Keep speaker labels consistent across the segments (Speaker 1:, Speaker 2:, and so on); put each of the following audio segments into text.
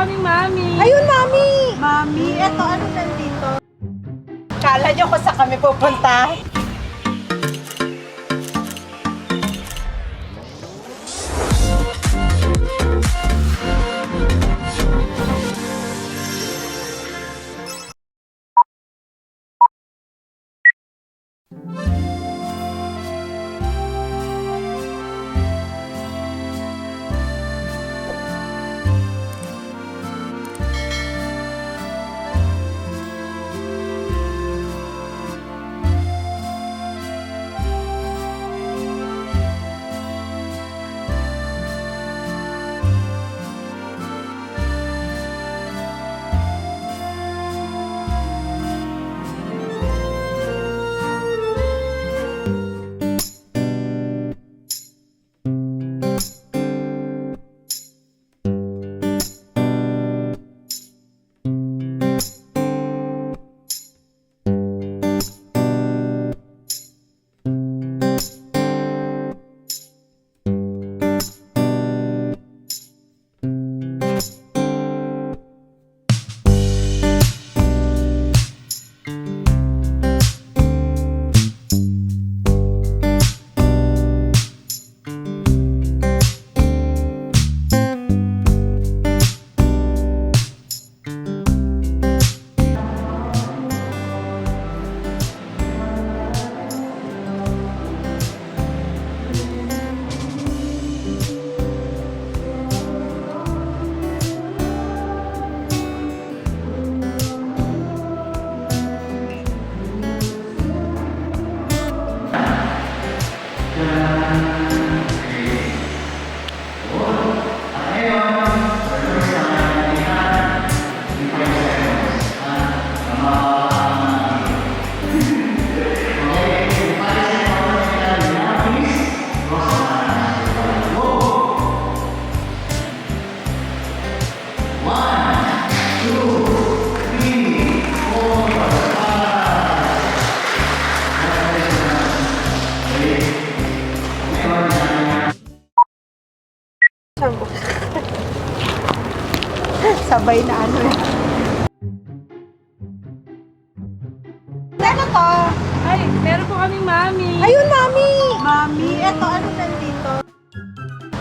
Speaker 1: kaming mami.
Speaker 2: Ayun, mami! Mami, eto ano nandito? Kala nyo kung saan kami pupunta? Sabay na ano eh. Ano to?
Speaker 1: Ay, meron po kaming mami.
Speaker 2: Ayun, mami! Mami, eto ano nandito?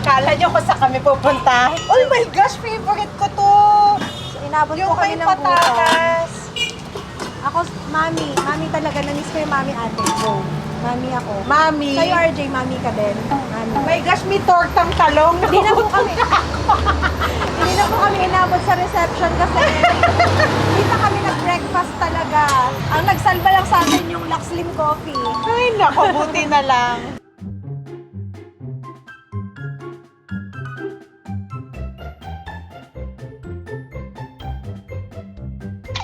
Speaker 2: Kala nyo kung saan kami pupunta? Oh my gosh, favorite ko to!
Speaker 3: So, inabot
Speaker 2: Yung
Speaker 3: po kami
Speaker 2: may
Speaker 3: ng bukas.
Speaker 2: patatas.
Speaker 3: Ako, mami talaga. Namiss ko yung mami ate ko. Mami ako.
Speaker 2: Mami.
Speaker 3: Sa'yo, RJ, mami ka din. Mami.
Speaker 2: Oh my gosh, may tortang talong.
Speaker 3: Hindi na po kami. Hindi na po kami inabot sa reception kasi hindi pa kami nag-breakfast talaga. Ang nagsalba lang sa atin yung Lux Slim Coffee.
Speaker 2: Ay, naku, buti na lang.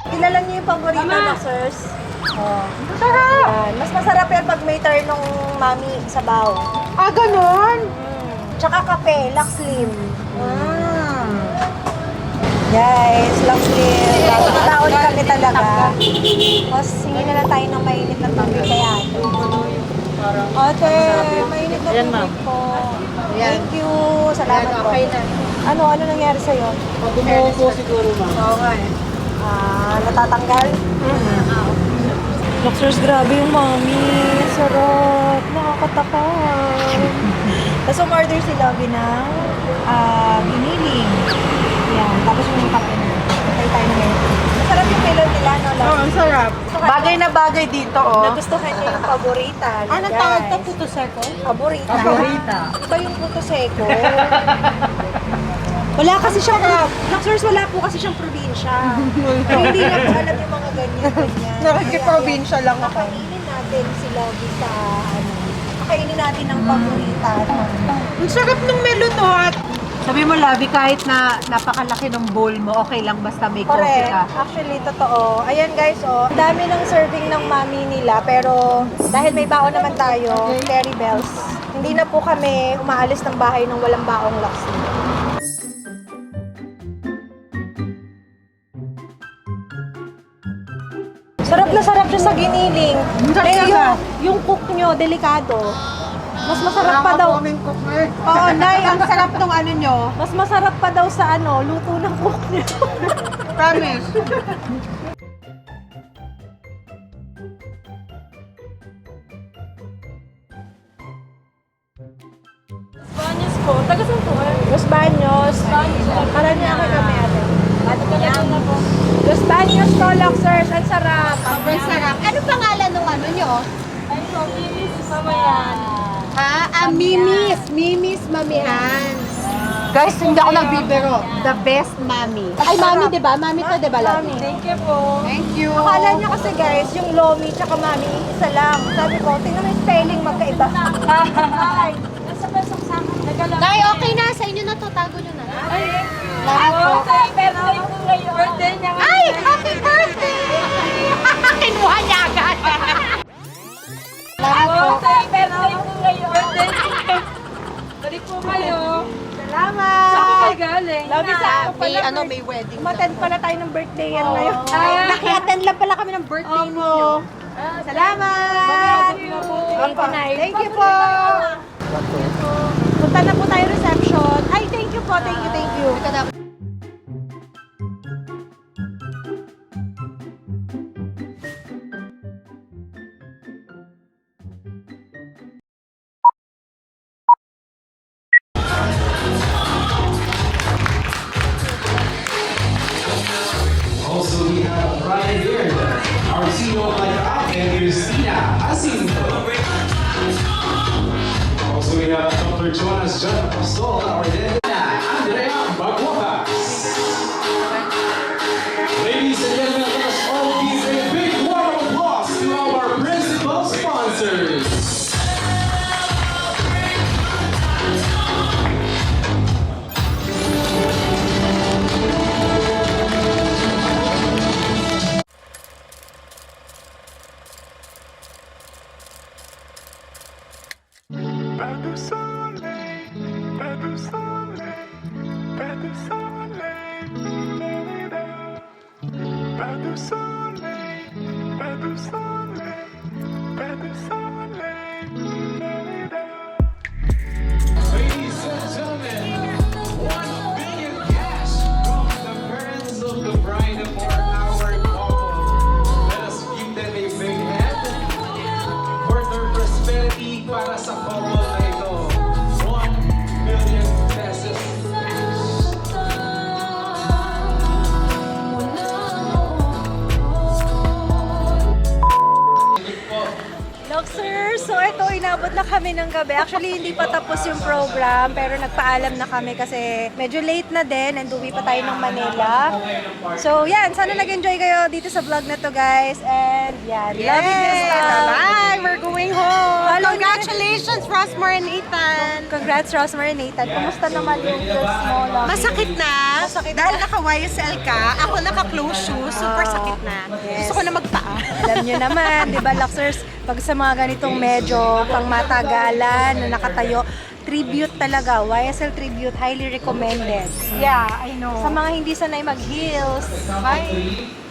Speaker 3: Kilala niyo yung paborito
Speaker 1: Mama.
Speaker 3: na, sirs? Oh.
Speaker 2: Sarap!
Speaker 3: Yan. Mas masarap yan pag may turn ng mami sa baw.
Speaker 2: Ah, ganun?
Speaker 3: Tsaka kape, Lux Slim.
Speaker 2: Mm.
Speaker 3: Guys, Lux Slim. Tataon kami talaga. Tapos, hingi na lang tayo ng mainit na tubig kaya ate. Ate, mainit na tubig po. Thank you. Salamat po. Ano nangyari sa'yo?
Speaker 1: Gumuho po siguro, ma'am.
Speaker 2: Oo nga eh.
Speaker 3: Natatanggal? Luxers, grabe yung mami. Sarap. Nakakatakam. Tapos umorder si Lovie ng giniling. Yan. Tapos yung kape na. Patay tayo na ngayon. Masarap yung pillow nila, no,
Speaker 2: Oo,
Speaker 3: Lovie?
Speaker 2: ang sarap. Bagay na bagay dito, oh.
Speaker 3: Nagustuhan niya yung paborita.
Speaker 2: Anong tawag to? Puto seko?
Speaker 3: Paborita.
Speaker 2: Paborita.
Speaker 3: Ito yung puto seko. Wala kasi siyang, Luxers, wala po kasi siyang probinsya. Pero hindi niya po alam yung mga ganyan.
Speaker 2: Nakikiprobinsya lang ako.
Speaker 3: Kakainin natin si Lovie sa, kakainin natin ng paborita.
Speaker 2: Ang sarap ng melonot. Sabi mo, Lovie, kahit na napakalaki ng bowl mo, okay lang basta may coffee
Speaker 3: Correct.
Speaker 2: ka.
Speaker 3: Actually, totoo. Ayan guys, oh. Dami ng serving ng mami nila. Pero dahil may baon naman tayo, Terry Bells, hindi na po kami umaalis ng bahay ng walang baong Luxy. Sarap na sarap siya sa giniling.
Speaker 2: Sarap
Speaker 3: Eh,
Speaker 2: na.
Speaker 3: yung cook nyo, delikado. Mas masarap pa daw.
Speaker 2: Oo, Nay, ang sarap tong ano nyo.
Speaker 3: Mas masarap pa daw sa ano, luto ng cook niyo.
Speaker 2: Promise.
Speaker 1: Banyos po. Taga saan po kayo?
Speaker 3: Los Baños. Marami ako kami ate. Los Baños to, Loxers. Ang sarap.
Speaker 2: Sobrang sarap. Ano pangalan ng ano nyo?
Speaker 1: Ay, po, Mimis, Mamayan.
Speaker 2: Ha? Mimis Mamian. Guys, hindi ako nagbibiro. The best mami. Ay, mami, di ba? Mami to, di ba?
Speaker 3: Mami.
Speaker 1: Thank you po.
Speaker 2: Thank you.
Speaker 3: Akala niya kasi guys, yung Lomi tsaka Mami, isa lang. Sabi ko, tingnan mo yung spelling magkaiba. Ay,
Speaker 1: Nasa pasok sa akin. Nagala.
Speaker 2: Nay, okay na. Sa inyo na to. Tago nyo na.
Speaker 1: Ay,
Speaker 2: Lahat po.
Speaker 1: birthday ko ngayon. Birthday niya ngayon.
Speaker 2: Ay, happy birthday! Kinuha niya agad. Lahat po.
Speaker 1: Birthday ko ngayon. Birthday ko ngayon. Balik po kayo.
Speaker 3: salamat!
Speaker 1: Saan ko kayo galing?
Speaker 3: Love you, sa ako pala.
Speaker 2: May wedding.
Speaker 3: Umattend pala tayo ng birthday yan ngayon.
Speaker 2: Naki-attend lang pala kami ng birthday
Speaker 3: Opo.
Speaker 2: ninyo. Salamat!
Speaker 3: Thank you po! Punta na po tayo reception. Ay, thank you po. Thank you, thank you.
Speaker 4: Also, we have Brian Beard, our CEO of Lyka, and Christina Jacinto. Also, we have Dr. Jonas John Apostol, our dentist, Andrea Magkawas. Ladies and gentlemen, let us all give a big warm applause to our principal sponsors.
Speaker 5: Pas de soleil, pas de soleil, pas de soleil, la-la-la. Pas de soleil, pas de soleil, pas de soleil, la-la-la.
Speaker 4: Ladies and gentlemen, 1 billion cash from the parents of the bride of our couple. Let us give them a big hand for their prosperity para sa couple na ito. 1 billion pesos.
Speaker 3: Loxers, so ito, inabot na kami ng gabi. Actually, hindi pa tapos yung program, pero nagpaalam na kami kasi medyo late na din and uwi pa tayo ng Manila. So, yan, sana nag-enjoy kayo dito sa vlog na to, guys. And yan, love you, Crystal.
Speaker 2: Bye! We're going home.
Speaker 3: Hello,
Speaker 2: Congratulations, Rosmar and Ethan.
Speaker 3: Congrats, Rosmar and Nathan. Kumusta naman yung kids mo, Lovie?
Speaker 2: Masakit na.
Speaker 3: Masakit
Speaker 2: Dahil
Speaker 3: na.
Speaker 2: naka-YSL ka, ako naka-close shoes, super sakit na.
Speaker 3: Yes.
Speaker 2: Gusto ko na magpaa.
Speaker 3: Alam nyo naman, di ba, Loxers, pag sa mga ganitong medyo pang matagalan na nakatayo, tribute talaga, YSL tribute, highly recommended.
Speaker 2: Yeah, I know.
Speaker 3: Sa mga hindi sanay mag-heels,
Speaker 2: Bye!